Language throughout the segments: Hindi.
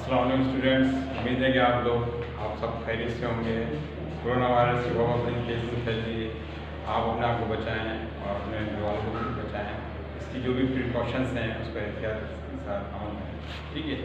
अस्सलाम वालेकुम स्टूडेंट्स, उम्मीद है कि आप सब खैरियत से होंगे। कोरोना वायरस की वबा अपनी तेज़ी से फैल रही है। आप अपने आप को बचाएं और अपने घर वालों को भी बचाएं। इसकी जो भी प्रिकॉशंस हैं उसको एहतियात के साथ अमल करें, ठीक है।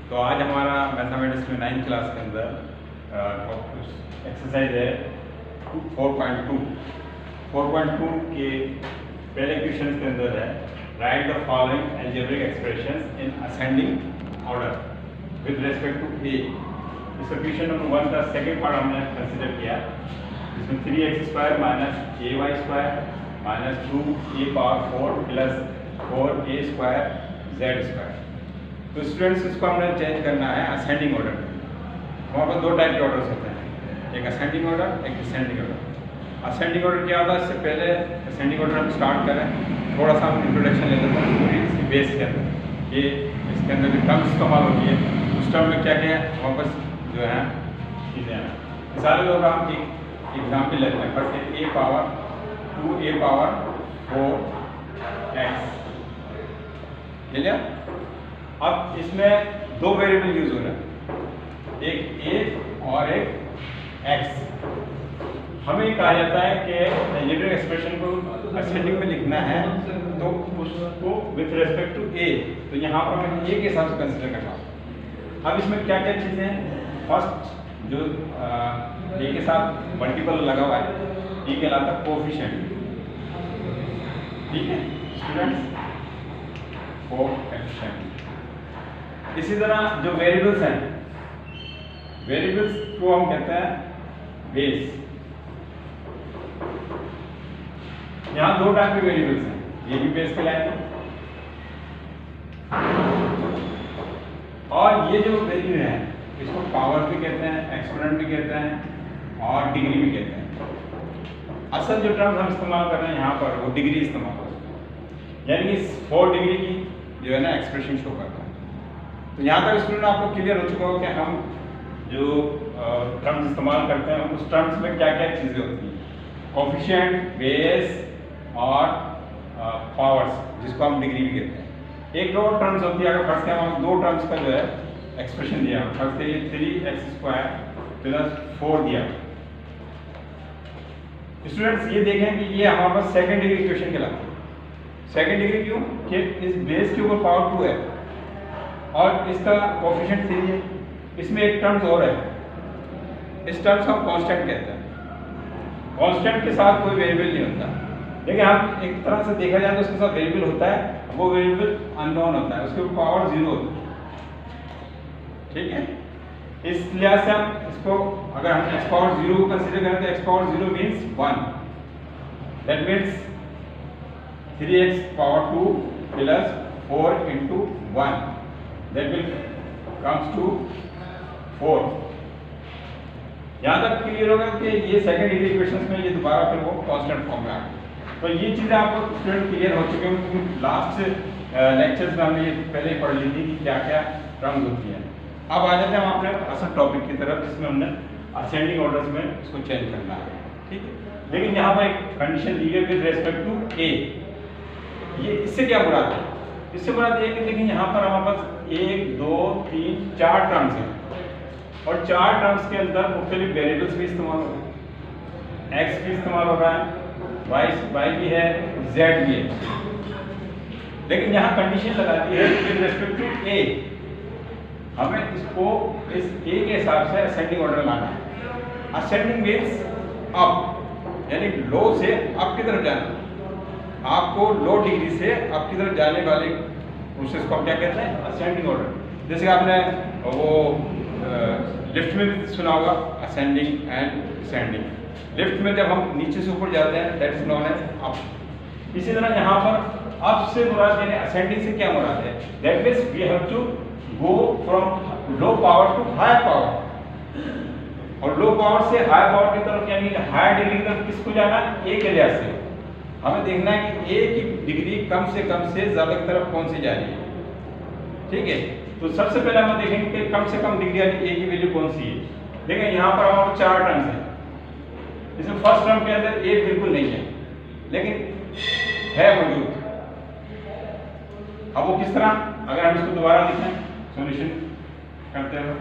तो आज हमारा मैथमेटिक्स में 9th क्लास के अंदर एक्सरसाइज है 4.2 के पहले क्वेश्चन के अंदर है write the following algebraic expressions in ascending order with respect to a. इसका क्वेश्चन नंबर 1 का सेकंड पार्ट हमने कंसीडर किया, जिसमें 3x² minus ay² minus 2a⁴ plus 4a² तो स्टूडेंट्स इसको हमने चेंज करना है असेंडिंग ऑर्डर में। वहाँ पर दो टाइप के ऑर्डर्स होते हैं, एक असेंडिंग ऑर्डर, एक डिसेंडिंग ऑर्डर। असेंडिंग ऑर्डर क्या होता है, इससे पहले असेंडिंग ऑर्डर हम स्टार्ट करें, थोड़ा सा हम इंट्रोडक्शन ले लेते हैं पूरी इसकी बेस के अंदर। ये इसके अंदर जो टर्म्स इस्तेमाल होती है उस टर्म में क्या क्या है वापस जो है चीज़ें हैं। मिसाल के तौर पर हम एक एग्जाम्पल लेते हैं, फर्स्ट a पावर 2a⁴x ले लिया। अब इसमें दो वेरिएबल यूज हो रहे हैं, एक a और एक x। हमें कहा जाता है कि अलजेब्रिक एक्सप्रेशन को असेंडिंग में लिखना है तो उसको विथ रिस्पेक्ट टू a, तो यहाँ पर हमें a के हिसाब से कंसिडर करना होगा। अब इसमें क्या क्या चीज़ें हैं, फर्स्ट जो a के साथ मल्टीपल लगा हुआ है, ये कहलाता है कोफिशिएंट, ठीक है स्टूडेंट्स, कोफिशिएंट। इसी तरह जो वेरिएबल्स हैं, वेरिएबल्स को हम कहते हैं बेस। यहाँ दो टाइप के वेरिएबल्स हैं, ये भी बेस कहलाएंगे और ये जो वैल्यू है इसको पावर भी कहते हैं, एक्सपोनेंट भी कहते हैं और डिग्री भी कहते हैं। असल जो टर्म हम इस्तेमाल कर रहे हैं यहाँ पर वो डिग्री इस्तेमाल हो रही है, यानी कि 4 डिग्री की जो है ना एक्सप्रेशन शो करता है। तो यहाँ तक स्टूडेंट आपको क्लियर हो चुका हो कि हम जो टर्म्स इस्तेमाल करते हैं उस टर्म्स में क्या क्या चीज़ें होती हैं, कोफिशिएंट, बेस और पावर्स, जिसको हम डिग्री भी कहते हैं। एक दो टर्म्स होती है, अगर फर्स्ट हम दो टर्म्स का जो है एक्सप्रेशन दिया, फर्स्ट ये 3x² प्लस 4 दिया। स्टूडेंट्स ये देखें कि ये हमारे पास सेकंड डिग्री इक्वेशन कहलाती है। सेकंड डिग्री क्यों कि इस बेस के ऊपर पावर 2 है और इसका कोफिशिएंट 3 है। इसमें एक टर्म्स और है, इस टर्म्स को हम कांस्टेंट कहते हैं। कांस्टेंट के साथ कोई वेरिएबल नहीं होता, लेकिन हम एक तरह से देखा जाए तो उसके साथ वेरिएबल होता है, वो वेरिएबल अननोन होता है, उसके ऊपर पावर 0 होती है, ठीक है। इस लिहाज से हम इसको अगर हम x पावर 0 को कंसीडर करें तो x power 0 means 1, that means 3x power 2 plus 4 into 1, that will comes to 4। यहाँ तक क्लियर होगा कि ये सेकंड डिग्री इक्वेशंस में ये दोबारा फिर वो कांस्टेंट फॉर्म में आ गए। तो ये चीज़ें आपको स्टूडेंट क्लियर हो चुके हैं, क्योंकि लास्ट लेक्चर्स में हमने ये पहले ही पढ़ ली थी कि क्या क्या टर्म्स होती हैं। अब आ जाते हैं हम अपने असल टॉपिक की तरफ, जिसमें हमने असेंडिंग ऑर्डर्स में इसको चेंज करना है, ठीक है। लेकिन यहाँ पर एक कंडीशन दी है विद रेस्पेक्ट टू ए। ये इससे क्या मुराद है, इससे मुराद ये है कि देखिए यहाँ पर हमारे पास 1 2 3 4 टर्म्स हैं और 4 टर्म्स के अंदर मुख्तलिफ वेरिएबल्स भी इस्तेमाल हो रहे हैं, x भी इस्तेमाल हो रहा है, y भी है, z भी है। लेकिन यहाँ कंडीशन लगाती है विद रिस्पेक्ट टू a, हमें इसको इस a के हिसाब से असेंडिंग ऑर्डर लाना है। असेंडिंग मीन्स अप, यानी लो से अप की तरफ जाना। आपको लो डिग्री से अप की तरफ जाने वाले प्रोसेस को हम क्या कहते हैं, असेंडिंग ऑर्डर। जैसे आपने वो लिफ्ट में भी सुना होगा असेंडिंग एंड डिसेंडिंग। लिफ्ट में जब हम नीचे से ऊपर जाते हैं that is known as up. इसी तरह यहाँ पर अप से मुराद यानी असेंडिंग से क्या मुराद है, that means we have to go from low power to high power, और लो पावर से हाई पावर की तरफ यानी हाई डिग्री की तरफ किसको जाना, ए के लिहाज से हमें देखना है कि ए की डिग्री कम से ज़्यादा की तरफ कौन सी जा रही है, ठीक है। तो सबसे पहले हम देखेंगे कि कम से कम डिग्री यानी ए की वैल्यू कौन सी है। देखिए यहाँ पर हमारे 4 टर्म्स हैं, इसमें फर्स्ट टर्म के अंदर ए बिल्कुल नहीं है, लेकिन है मौजूद। अब वो किस तरह, अगर हम इसको दोबारा लिखें सॉल्यूशन करते हो।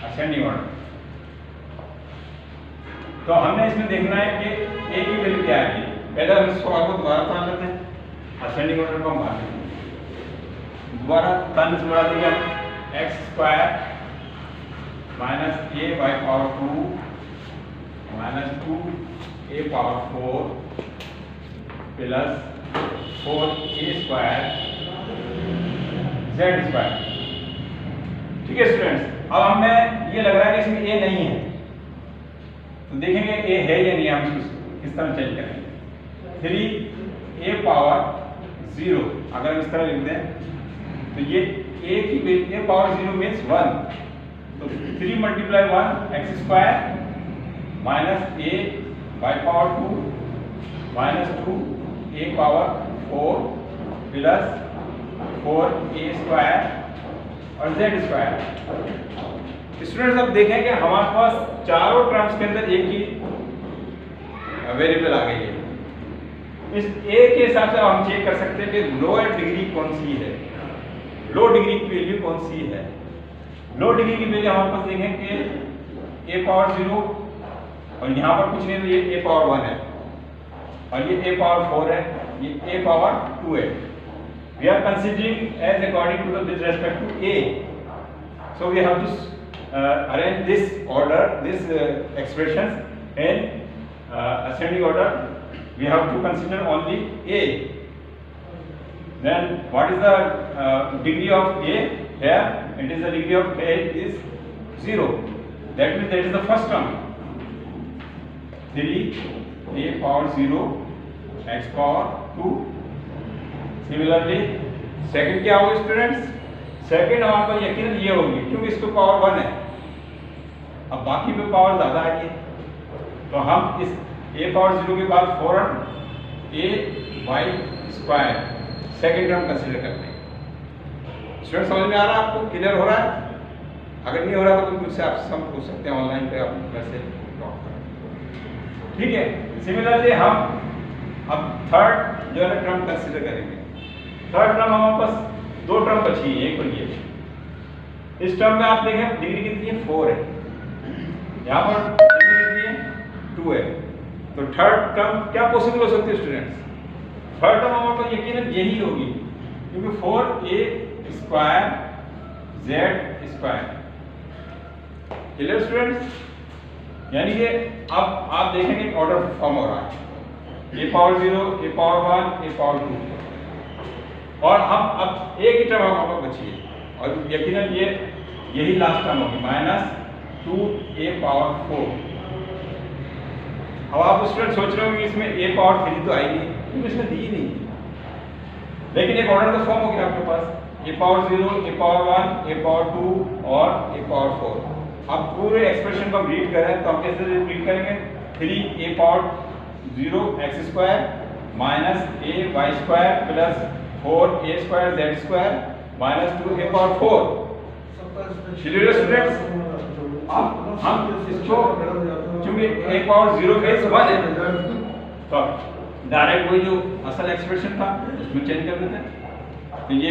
Ascending order. तो हमने इसमें देखना है कि ए की वैल्यू क्या है। पहले हम इसको आपको दोबारा मान लेते हैं, असेंडिंग ऑर्डर को हम मान लेते हैं। दोबारा टर्म से बढ़ा दिया x square minus A by power 2 minus 2 A power 4 plus 4 A square z square. ठीक है स्टूडेंट्स, अब हमें ये लग रहा है कि इसमें ए नहीं है, तो देखेंगे ए है या नहीं, हम इसको किस तरह चेंज करेंगे। 3 ए पावर 0 अगर हम इस तरह लिख दें तो ये ए की ए पावर 0 मीन्स 1, तो 3 multiply 1 x square minus A by power 2 minus 2 A power 4 plus 4 A square और जेड स्क्वायर। स्टूडेंट्स अब देखें कि हमारे पास चारों टर्म्स के अंदर एक ही वेरिएबल आ गई है। इस ए के हिसाब से हम चेक कर सकते हैं कि लोअर डिग्री कौन सी है, लो डिग्री की वैल्यू कौन सी है। लो डिग्री की वैल्यू हमारे पास देखें कि ए पावर 0 और यहाँ पर कुछ नहीं, तो ये ए पावर 1 है और ये ए पावर 4 है, ये ए पावर 2 है। We are considering as according to the with respect to a, so we have to arrange this order, this expressions in ascending order. We have to consider only a. Then what is the degree of a here? It is the degree of a is 0. That means that is the first term. 3 a power 0 x power 2. Similarly second क्या होगा स्टूडेंट्स? सेकंड हमारे पास यकीनन ये होगी क्योंकि इसको पावर 1 है, अब बाकी पे पावर ज्यादा आ रही है, तो हम इस a पावर 0 के बाद फौरन a by square second term consider करते हैं। स्टूडेंट समझ में आ रहा है आपको, क्लियर हो रहा है? अगर नहीं हो रहा तो मुझसे आप सब पूछ सकते हैं ऑनलाइन पे, आप वैसे ड्रॉप करें। ठीक है, सिमिलरली हम अब थर्ड जो है टर्म कंसीडर करेंगे। थर्ड टर्म हमारे पास दो टर्म बची है, एक और ये। इस टर्म में आप देखें डिग्री कितनी है 4 है, यहाँ पर डिग्री कितनी है 2 है, तो थर्ड टर्म क्या पॉसिबल हो सकती है स्टूडेंट्स? थर्ड टर्म हमारे पास यकीनन यही होगी क्योंकि 4a square z square. Clear students? यानी कि अब आप देखेंगे ऑर्डर फॉर्म हो रहा है, a power 0 a power 1 a power 2, और हम अब एक ही टर्म हमारे पास बची है और यकीनन ये यही लास्ट टर्म होगी माइनस 2a पावर 4। अब आप स्टूडेंट सोच रहे होंगे इसमें a पावर 3 तो आएगी क्योंकि इसमें दी ही नहीं है, लेकिन एक ऑर्डर तो फॉर्म हो गया आपके पास a power 0 a power 1 a power 2 और a पावर 4। अब पूरे एक्सप्रेशन को हम रीड करें तो हम कैसे रीड करेंगे? 3a power 0 x square minus a y square plus 4a square z square minus 2a power 4। Clear students? अब हम इसको क्योंकि a पावर 0 बेस 1 है तो डायरेक्ट वही जो असल एक्सप्रेशन था उसमें चेंज कर देते हैं, तो ये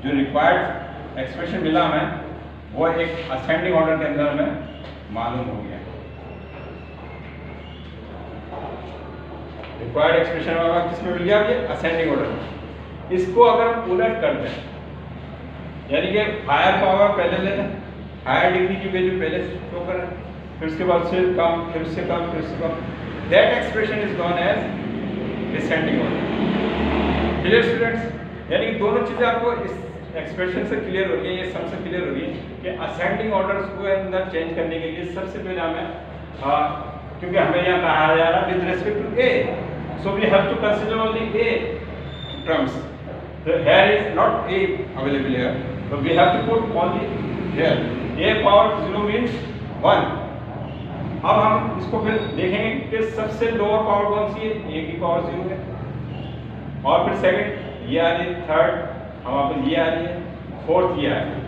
जो रिक्वायर्ड एक्सप्रेशन मिला हमें वो एक असेंडिंग ऑर्डर के अंदर हमें मालूम हो गया। रिक्वायर्ड एक्सप्रेशन वाला किसमें मिल गया? ये असेंडिंग ऑर्डर। इसको अगर हम उलट कर दें, यानी कि हायर पावर पहले ले लें, हायर डिग्री की वैल्यू पहले शो करें, फिर उसके बाद से कम, फिर उससे कम, फिर उससे कम, that expression is known as descending order. Clear students? यानी कि दोनों चीजें आपको इस एक्सप्रेशन से क्लियर हो रही है, ये सबसे क्लियर हो रही है कि असेंडिंग ऑर्डर्स को अंदर चेंज करने के लिए सबसे पहले हमें क्योंकि हमें यहाँ कहा जा रहा है with respect to a, so we have to consider only a terms. Here is not a available here, so we have to put only here a power 0 means 1. अब हम इसको फिर देखेंगे कि सबसे लोअर पावर कौन सी है? a की पावर 0 है, और फिर सेकंड ये आ रही है, थर्ड हमारे पास ये आ रही है, फोर्थ ये आ रही है।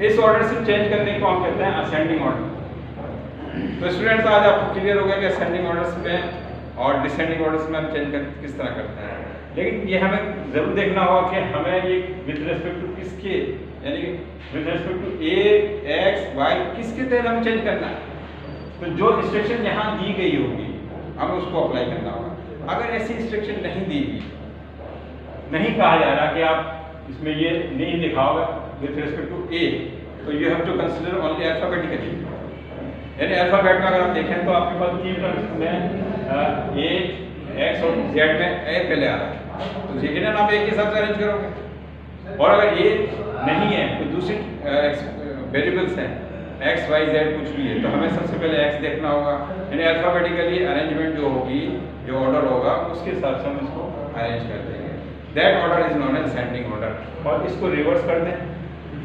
इस ऑर्डर से चेंज करने को हम कहते हैं असेंडिंग ऑर्डर। तो स्टूडेंट्स आज आपको क्लियर हो गया कि असेंडिंग ऑर्डर्स में और डिसेंडिंग ऑर्डर्स में हम चेंज किस तरह करते हैं। लेकिन ये हमें ज़रूर देखना होगा कि हमें ये विद रिस्पेक्ट टू किसके, यानी कि with respect to a x y किसके तहत हमें चेंज करना है। तो जो इंस्ट्रक्शन यहाँ दी गई होगी हमें उसको अप्लाई करना होगा। अगर ऐसी इंस्ट्रक्शन नहीं दी गई, नहीं कहा जा रहा कि आप इसमें ये नहीं लिखा होगा विद रिस्पेक्ट टू ए, तो you have to consider only alphabetically, यानी अल्फाबेट में अगर आप देखें तो आपके पास 3 टर्म्स में ए एक्स और जेड में ए पहले आ रहा है, तो यकीनन आप एक के हिसाब से अरेंज करोगे। और अगर ए नहीं है तो दूसरी वेरिएबल्स हैं एक्स वाई जेड कुछ भी है, तो हमें सबसे पहले एक्स देखना होगा, यानी अल्फाबेटिकली अरेंजमेंट जो होगी, जो ऑर्डर होगा उसके हिसाब से हम इसको अरेंज कर देंगे। That order is known as ascending order. और इसको रिवर्स कर दें,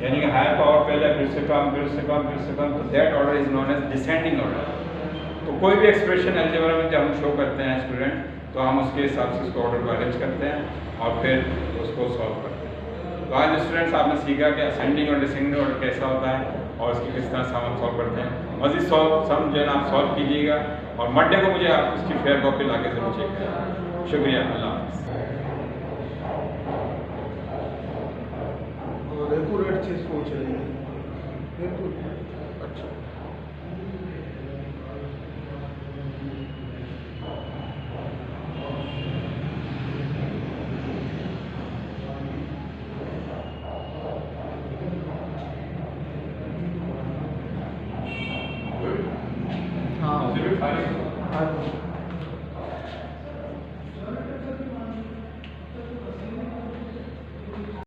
यानी कि हायर पावर पहले फिर से कम फिर से कम फिर से कम, तो that order is known as descending order. तो कोई भी एक्सप्रेशन अलजेब्रा में जब हम शो करते हैं स्टूडेंट, तो हम उसके हिसाब से उसको ऑर्डर को अरेंज करते हैं और फिर उसको सॉल्व करते हैं। तो आज स्टूडेंट्स आपने सीखा कि असेंडिंग और डिसेंडिंग ऑर्डर कैसा होता है और इसकी किस तरह से हम सॉल्व करते हैं। मज़ीद सम जो है ना आप सॉल्व कीजिएगा और मंडे को मुझे आप इसकी फेयर कॉपी ला के जरूर चेक करें। शुक्रिया, अल्लाह हाफ़िज़। रेट चीज़ को चलेगी अच्छा। हाँ